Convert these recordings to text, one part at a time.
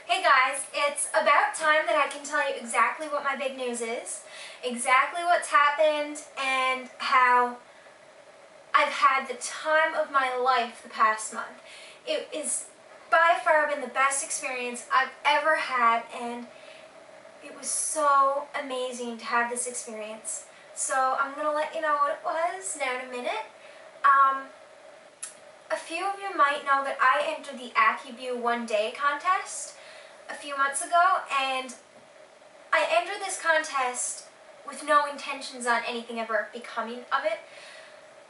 Hey guys, it's about time that I can tell you exactly what my big news is, exactly what's happened, and how I've had the time of my life the past month. It is by far been the best experience I've ever had, and it was so amazing to have this experience. So I'm going to let you know what it was now in a minute. A few of you might know that I entered the AccuView One Day contest a few months ago, and I entered this contest with no intentions on anything ever becoming of it.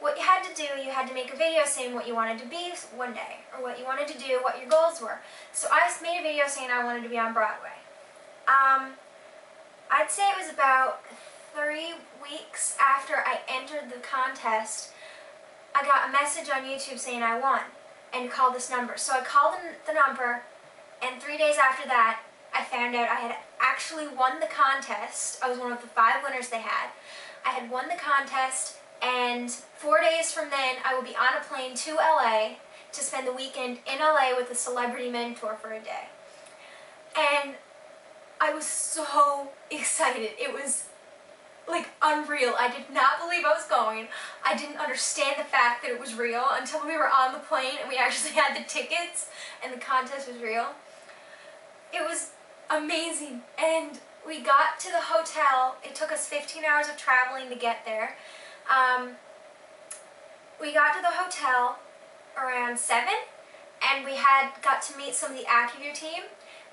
What you had to do, you had to make a video saying what you wanted to be one day, or what you wanted to do, what your goals were. So I made a video saying I wanted to be on Broadway. I'd say it was about 3 weeks after I entered the contest, I got a message on YouTube saying I won, and call this number. So I called the number, and 3 days after that, I found out I had actually won the contest. I was one of the 5 winners they had. I had won the contest, and 4 days from then, I will be on a plane to LA to spend the weekend in LA with a celebrity mentor for a day. And I was so excited. It was like unreal. I did not believe I was going. I didn't understand the fact that it was real until we were on the plane and we actually had the tickets and the contest was real. It was amazing, and we got to the hotel. It took us 15 hours of traveling to get there. We got to the hotel around 7, and we got to meet some of the AccuView team,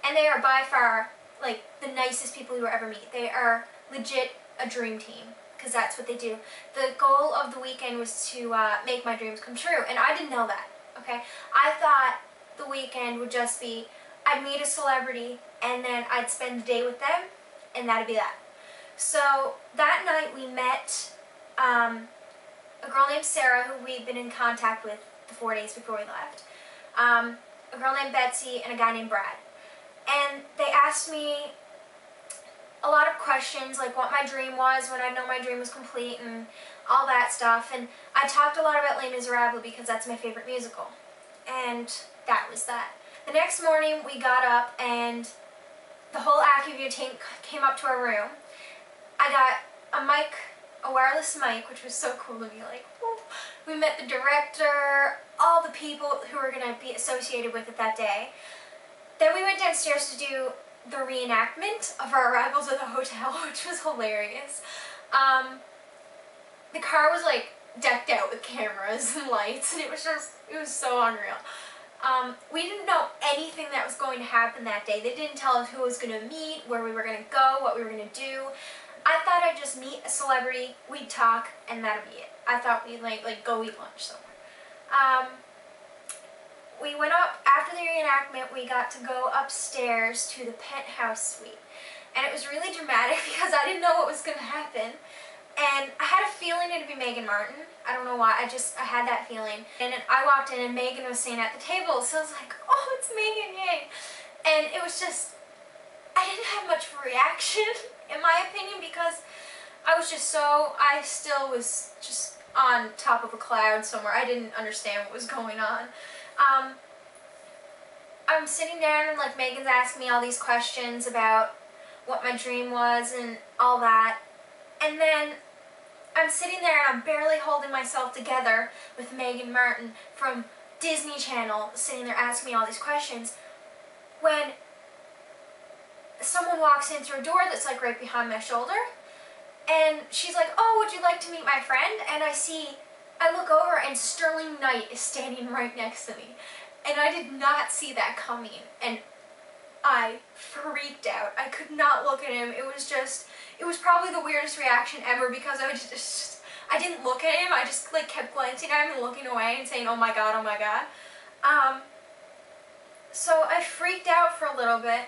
and they are by far like the nicest people you will ever meet. They are legit a dream team, because that's what they do. The goal of the weekend was to make my dreams come true, and I didn't know that, okay? I thought the weekend would just be, I'd meet a celebrity, and then I'd spend the day with them, and that'd be that. So that night we met a girl named Sarah, who we'd been in contact with the 4 days before we left, a girl named Betsy, and a guy named Brad. And they asked me a lot of questions, like what my dream was, when I'd know my dream was complete, and all that stuff. And I talked a lot about Les Miserables because that's my favorite musical. And that was that. The next morning we got up and the whole AccuView team came up to our room. I got a mic, a wireless mic, which was so cool to me. Like, whoa. We met the director, all the people who were going to be associated with it that day. Then we went downstairs to do the reenactment of our arrivals at the hotel, which was hilarious. The car was like decked out with cameras and lights, and it was so unreal. We didn't know anything that was going to happen that day. They didn't tell us who was going to meet, where we were going to go, what we were going to do. I thought I'd just meet a celebrity, we'd talk, and that'd be it. I thought we'd like go eat lunch somewhere. We went up, after the reenactment, we got to go upstairs to the penthouse suite. And it was really dramatic because I didn't know what was going to happen. And I had a feeling it'd be Meaghan Martin. I don't know why, I had that feeling. And then I walked in and Meaghan was sitting at the table, so I was like, oh, it's Meaghan, yay. And it was just, I didn't have much of a reaction, in my opinion, because I still was just on top of a cloud somewhere. I didn't understand what was going on. I'm sitting there and like Meaghan's asking me all these questions about what my dream was and all that. And then I'm sitting there and I'm barely holding myself together with Meaghan Martin from Disney Channel sitting there asking me all these questions, when someone walks in through a door that's like right behind my shoulder, and she's like, oh, would you like to meet my friend? And I look over and Sterling Knight is standing right next to me. And I did not see that coming, and I freaked out. I could not look at him. It was probably the weirdest reaction ever, because I didn't look at him. I just like kept glancing at him and looking away and saying, oh my god, oh my god. So I freaked out for a little bit,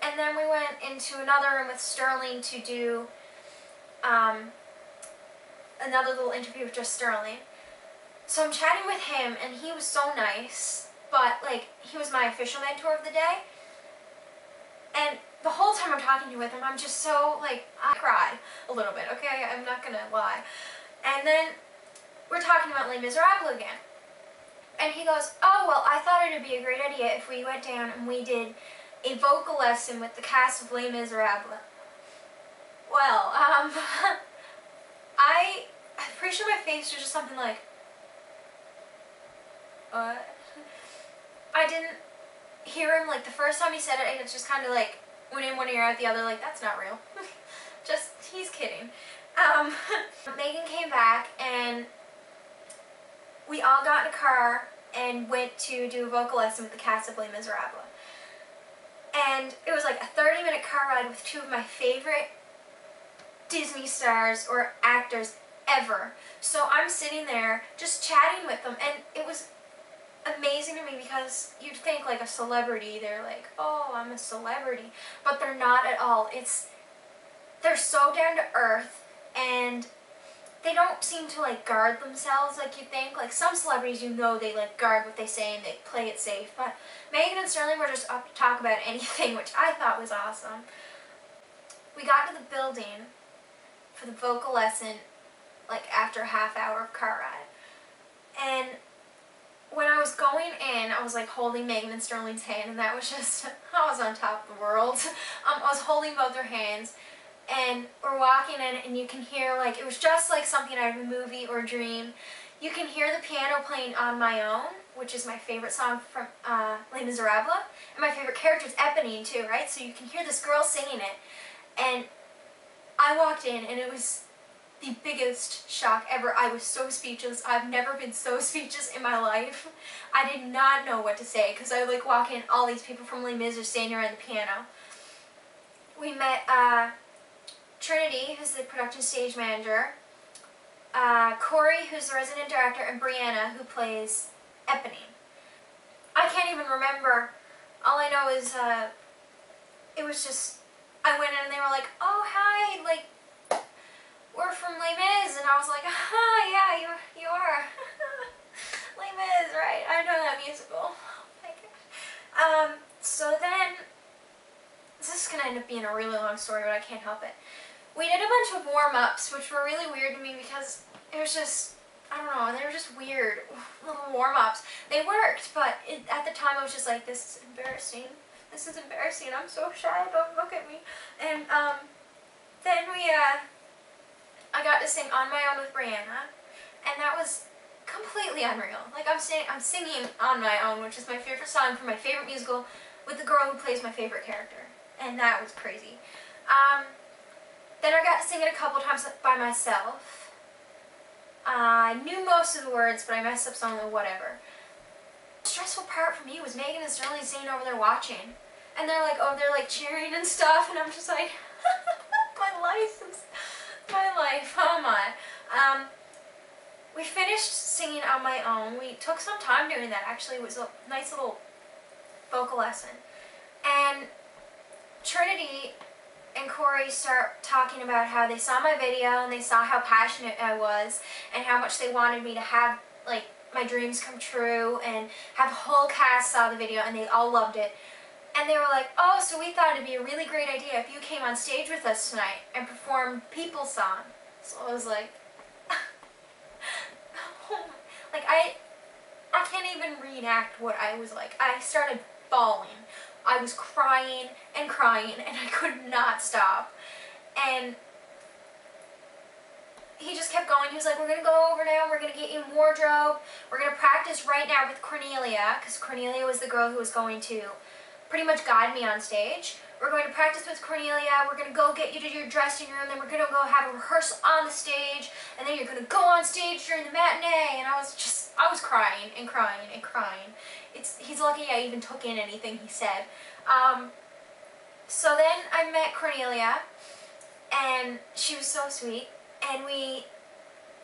and then we went into another room with Sterling to do another little interview with just Sterling. So I'm chatting with him, and he was so nice, but like he was my official mentor of the day. And the whole time I'm talking with him, I'm just so like, I cried a little bit, okay? I'm not gonna lie. And then we're talking about Les Miserables again. And he goes, oh, well, I thought it'd be a great idea if we went down and we did a vocal lesson with the cast of Les Miserables. Well, I'm pretty sure my face was just something like, what? I didn't hear him, like, the first time he said it, and it's just kind of like, went in one ear out the other, like, that's not real. Just, he's kidding. Meaghan came back, and we all got in a car and went to do a vocal lesson with the cast of Les Miserables. And it was like a 30-minute car ride with two of my favorite Disney stars or actors ever. So I'm sitting there just chatting with them, and it was amazing to me because you'd think like a celebrity, they're like, oh, I'm a celebrity, but they're not at all. They're so down to earth, and they don't seem to like guard themselves like you think. Like some celebrities, you know, they like guard what they say and they play it safe, but Meaghan and Sterling were just up to talk about anything, which I thought was awesome. We got to the building for the vocal lesson like after a half hour of car ride, and when I was going in, I was like holding Meaghan and Sterling's hand, and that was just, I was on top of the world. I was holding both their hands, and we're walking in, and you can hear, like, it was just like something out of a movie or a dream. You can hear the piano playing On My Own, which is my favorite song from Les Miserables, and my favorite character is Eponine too, right? So you can hear this girl singing it, and I walked in, and it was the biggest shock ever. I was so speechless. I've never been so speechless in my life. I did not know what to say because I like walk in, all these people from Les Mis are standing around the piano. We met Trinity, who's the production stage manager, Corey, who's the resident director, and Brianna, who plays Eponine. I can't even remember. All I know is it was just, I went in and they were like, oh, hi, like, we're from Les Mis, and I was like, yeah, you are. Les Mis, right, I know that musical. Oh my gosh. So then, this is going to end up being a really long story, but I can't help it. We did a bunch of warm-ups, which were really weird to me because it was just, I don't know, they were just weird little warm-ups. They worked, but at the time I was just like, this is embarrassing. This is embarrassing. I'm so shy. Don't look at me. And then I got to sing On My Own with Brianna, and that was completely unreal. Like I'm singing On My Own, which is my favorite song from my favorite musical, with the girl who plays my favorite character, and that was crazy. Then I got to sing it a couple times by myself. I knew most of the words, but I messed up some of them, whatever. The stressful part for me was Meaghan and Sterling sitting over there watching, and they're like, oh, they're like cheering and stuff, and I'm just like, my life, oh my. We finished singing On My Own. We took some time doing that, actually. It was a nice little vocal lesson. And Trinity and Corey start talking about how they saw my video and they saw how passionate I was and how much they wanted me to have, like, my dreams come true, and have the whole cast saw the video and they all loved it. And they were like, oh, so we thought it'd be a really great idea if you came on stage with us tonight and performed People's Song. So I was like, like I can't even reenact what I was like. I started bawling. I was crying and crying, and I could not stop. And he just kept going. He was like, we're going to go over now, we're going to get you in wardrobe, we're going to practice right now with Cornelia, because Cornelia was the girl who was going to pretty much guide me on stage. We're going to practice with Cornelia, we're going to go get you to your dressing room, then we're going to go have a rehearsal on the stage, and then you're going to go on stage during the matinee. And I was crying and crying and crying. He's lucky I even took in anything he said. So then I met Cornelia, and she was so sweet, and we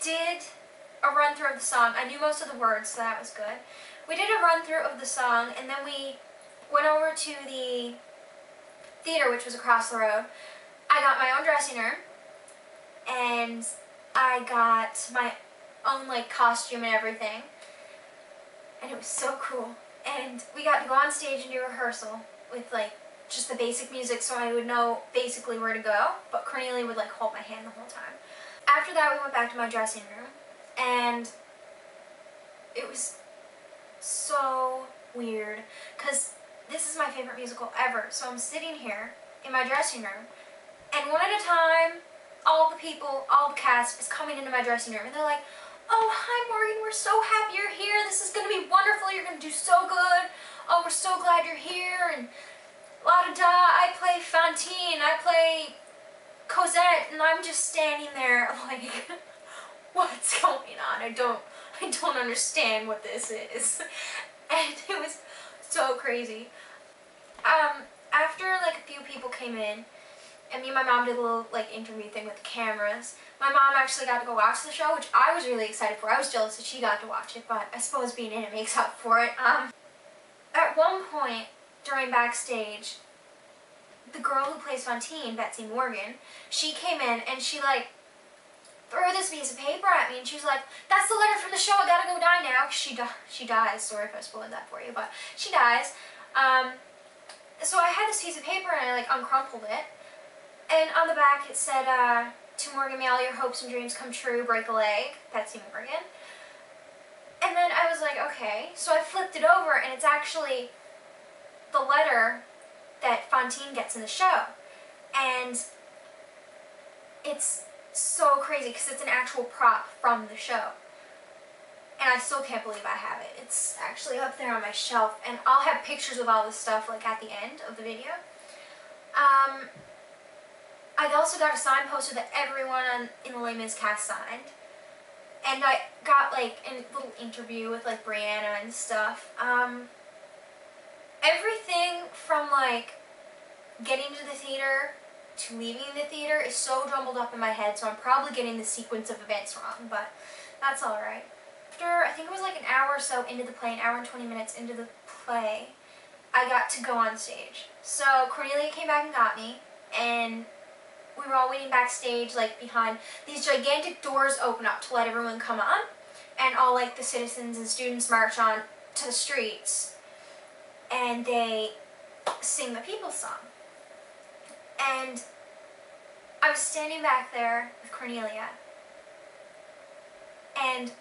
did a run-through of the song. I knew most of the words, so that was good. We did a run-through of the song, and then we went over to the theater, which was across the road. I got my own dressing room, and I got my own like costume and everything, and it was so cool. And we got to go on stage and do rehearsal with like just the basic music, so I would know basically where to go, but Cornelia would like hold my hand the whole time. After that, we went back to my dressing room, and it was so weird because this is my favorite musical ever. So I'm sitting here in my dressing room, and one at a time, all the people, all the cast is coming into my dressing room, and they're like, "Oh, hi Morgan, we're so happy you're here. This is going to be wonderful. You're going to do so good. Oh, we're so glad you're here." And la-da-da, I play Fantine, I play Cosette, and I'm just standing there like, what's going on? I don't understand what this is. And it was so crazy. After like a few people came in, and me and my mom did a little like interview thing with the cameras, my mom actually got to go watch the show, which I was really excited for. I was jealous that she got to watch it, but I suppose being in it makes up for it. At one point during backstage, the girl who plays Fantine, Betsy Morgan, she came in and she like threw this piece of paper at me, and she was like, "That's the letter from the show, I gotta go die now." She dies, sorry if I spoiled that for you, but she dies. So I had this piece of paper and I like uncrumpled it, and on the back it said, "To Morgan, may all your hopes and dreams come true, break a leg, Betsy Morgan." And then I was like, okay, so I flipped it over, and it's actually the letter that Fantine gets in the show. And it's so crazy because it's an actual prop from the show. And I still can't believe I have it. It's actually up there on my shelf, and I'll have pictures of all this stuff like at the end of the video. I also got a signed poster that everyone in the Les Mis cast signed. And I got like a little interview with like Brianna and stuff. Everything from like getting to the theater to leaving the theater is so jumbled up in my head, so I'm probably getting the sequence of events wrong, but that's alright. After, I think it was like an hour or so into the play, an hour and 20 minutes into the play, I got to go on stage. So Cornelia came back and got me, and we were all waiting backstage, like behind these gigantic doors open up to let everyone come on, and all like the citizens and students march on to the streets, and they sing the People's Song. And I was standing back there with Cornelia, and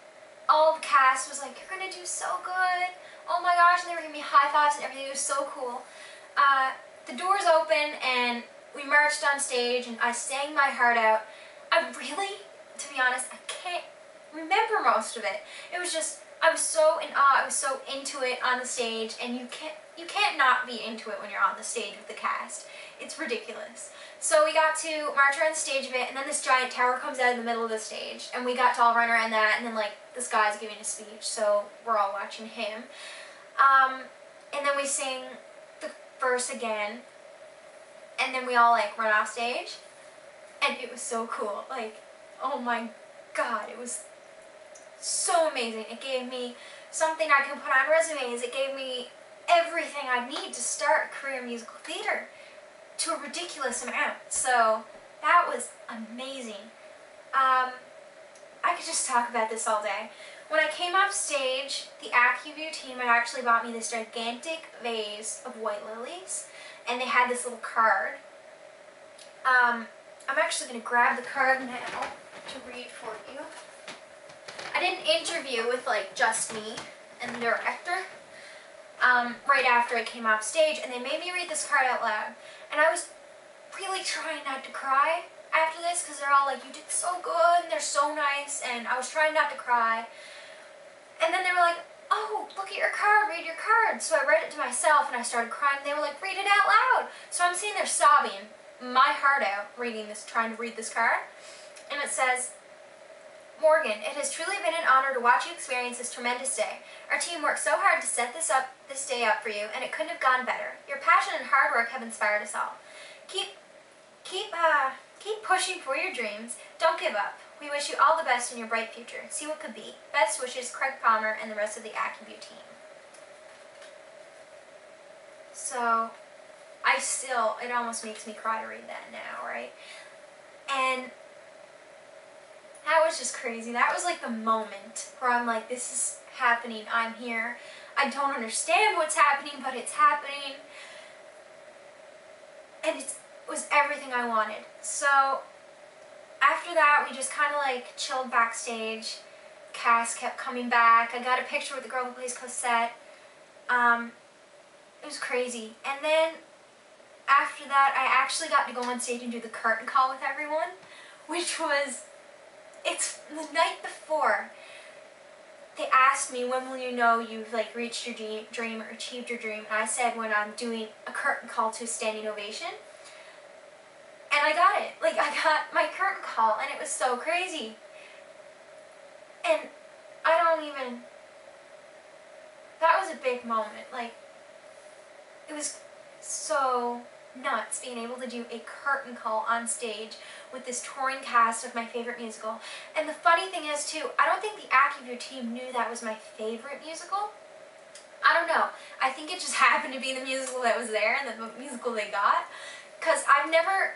all the cast was like, "You're gonna do so good, oh my gosh," and they were giving me high fives and everything. It was so cool. The doors opened and we marched on stage, and I sang my heart out. I really, to be honest, I can't remember most of it. It was just, I was so in awe, I was so into it on the stage, and you can't not be into it when you're on the stage with the cast. It's ridiculous. So we got to march around the stage a bit, and then this giant tower comes out in the middle of the stage, and we got to all run around that, and then like this guy's giving a speech, so we're all watching him. And then we sing the verse again, and then we all like run off stage, and it was so cool. Like, oh my god, it was so amazing. It gave me something I can put on resumes. It gave me everything I need to start a career in musical theater to a ridiculous amount. So that was amazing. I could just talk about this all day. When I came off stage, the AccuView team had actually bought me this gigantic vase of white lilies, and they had this little card. I'm actually going to grab the card now to read for you. I did an interview with like just me and the director right after I came off stage, and they made me read this card out loud. And I was really trying not to cry after this, because they're all like, "You did so good," and they're so nice, and I was trying not to cry. And then they were like, "Oh, look at your card, read your card." So I read it to myself, and I started crying. They were like, "Read it out loud." So I'm sitting there sobbing my heart out, trying to read this card. And it says, "Morgan, it has truly been an honor to watch you experience this tremendous day. Our team worked so hard to set this day up for you, and it couldn't have gone better. Your passion and hard work have inspired us all. Keep pushing for your dreams. Don't give up. We wish you all the best in your bright future. See what could be. Best wishes, Craig Palmer and the rest of the AccuView team." So, it almost makes me cry to read that now, right? And that was just crazy. That was like the moment where I'm like, this is happening. I'm here. I don't understand what's happening, but it's happening. And it was everything I wanted. So after that, we just kind of like chilled backstage. Cast kept coming back. I got a picture with the girl who plays Cosette. It was crazy. And then after that, I actually got to go on stage and do the curtain call with everyone, which was, it's the night before. They asked me, when will you know you've like reached your dream or achieved your dream? And I said, when I'm doing a curtain call to a standing ovation. And I got it. Like, I got my curtain call, and it was so crazy. And I don't even, that was a big moment. Like, it was so nuts being able to do a curtain call on stage with this touring cast of my favorite musical. And the funny thing is too, I don't think the AccuView team knew that was my favorite musical. I don't know. I think it just happened to be the musical that was there and the musical they got. Because I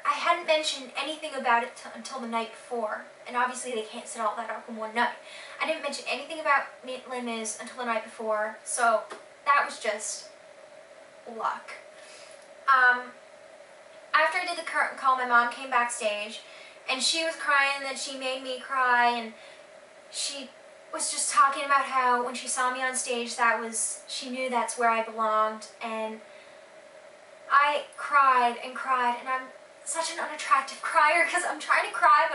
hadn't mentioned anything about it until the night before. And obviously they can't set all that up in one night. I didn't mention anything about Les Mis until the night before. So that was just luck. After I did the curtain call, my mom came backstage, and she was crying, and then she made me cry, and she was just talking about how when she saw me on stage, she knew that's where I belonged, and I cried, and I'm such an unattractive crier, because I'm trying to cry,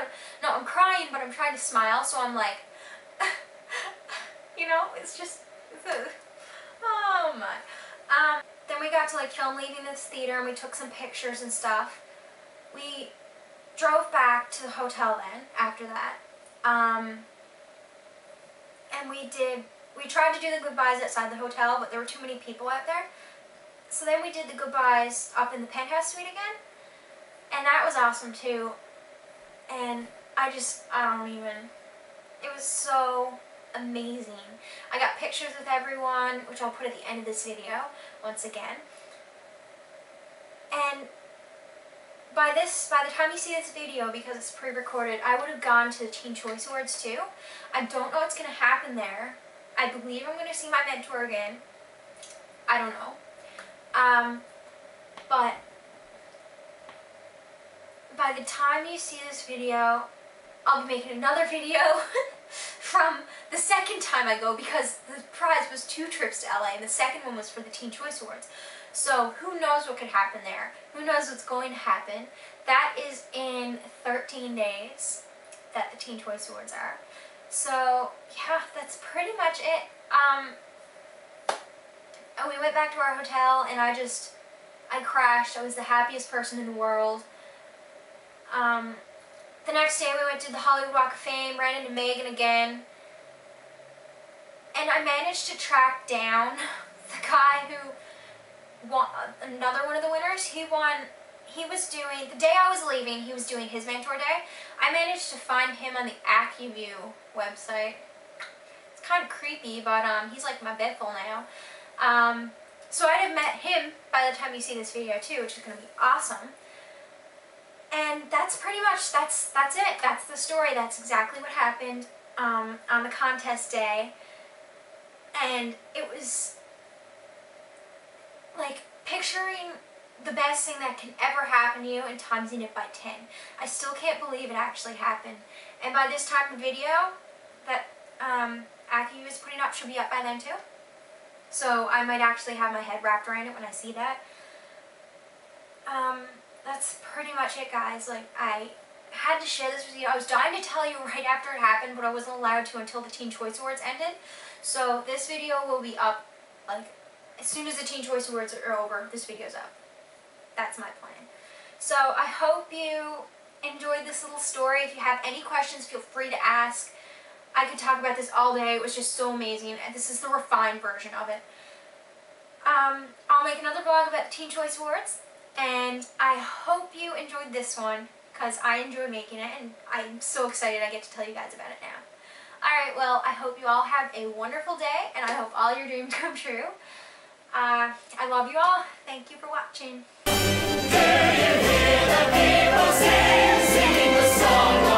I'm crying, but I'm trying to smile, so I'm like, you know, it's just, oh my. Then we got to like film leaving this theater, and we took some pictures and stuff. We drove back to the hotel then, after that. And we tried to do the goodbyes outside the hotel, but there were too many people out there. So then we did the goodbyes up in the penthouse suite again. And that was awesome too. And it was so amazing. I got pictures with everyone, which I'll put at the end of this video once again. And by the time you see this video, because it's pre-recorded, I would have gone to the Teen Choice Awards too. I don't know what's going to happen there. I believe I'm going to see my mentor again. I don't know. But by the time you see this video, I'll be making another video from the second time I go, because the prize was 2 trips to LA and the second one was for the Teen Choice Awards. So who knows what could happen there? Who knows what's going to happen? That is in 13 days that the Teen Choice Awards are. So yeah, that's pretty much it. We went back to our hotel, and I crashed. I was the happiest person in the world. The next day we went to the Hollywood Walk of Fame, ran into Meaghan again, and I managed to track down the guy who won, another one of the winners. The day I was leaving, he was doing his mentor day. I managed to find him on the AccuView website. It's kind of creepy, but he's like my bedful now. So I'd have met him by the time you see this video too, which is going to be awesome. And that's pretty much, that's it. That's the story. That's exactly what happened on the contest day. And it was like picturing the best thing that can ever happen to you and timesing it by 10. I still can't believe it actually happened. And by this time the video that AccuView is putting up should be up by then too. So I might actually have my head wrapped around it when I see that. That's pretty much it, guys. Like, I had to share this with you. I was dying to tell you right after it happened, but I wasn't allowed to until the Teen Choice Awards ended. So this video will be up, like, as soon as the Teen Choice Awards are over, this video's up. That's my plan. So I hope you enjoyed this little story. If you have any questions, feel free to ask. I could talk about this all day. It was just so amazing. And this is the refined version of it. I'll make another vlog about the Teen Choice Awards. And I hope you enjoyed this one, because I enjoy making it, and I'm so excited I get to tell you guys about it now. Alright, well, I hope you all have a wonderful day, and I hope all your dreams come true. I love you all. Thank you for watching. Do you hear the people sing the song?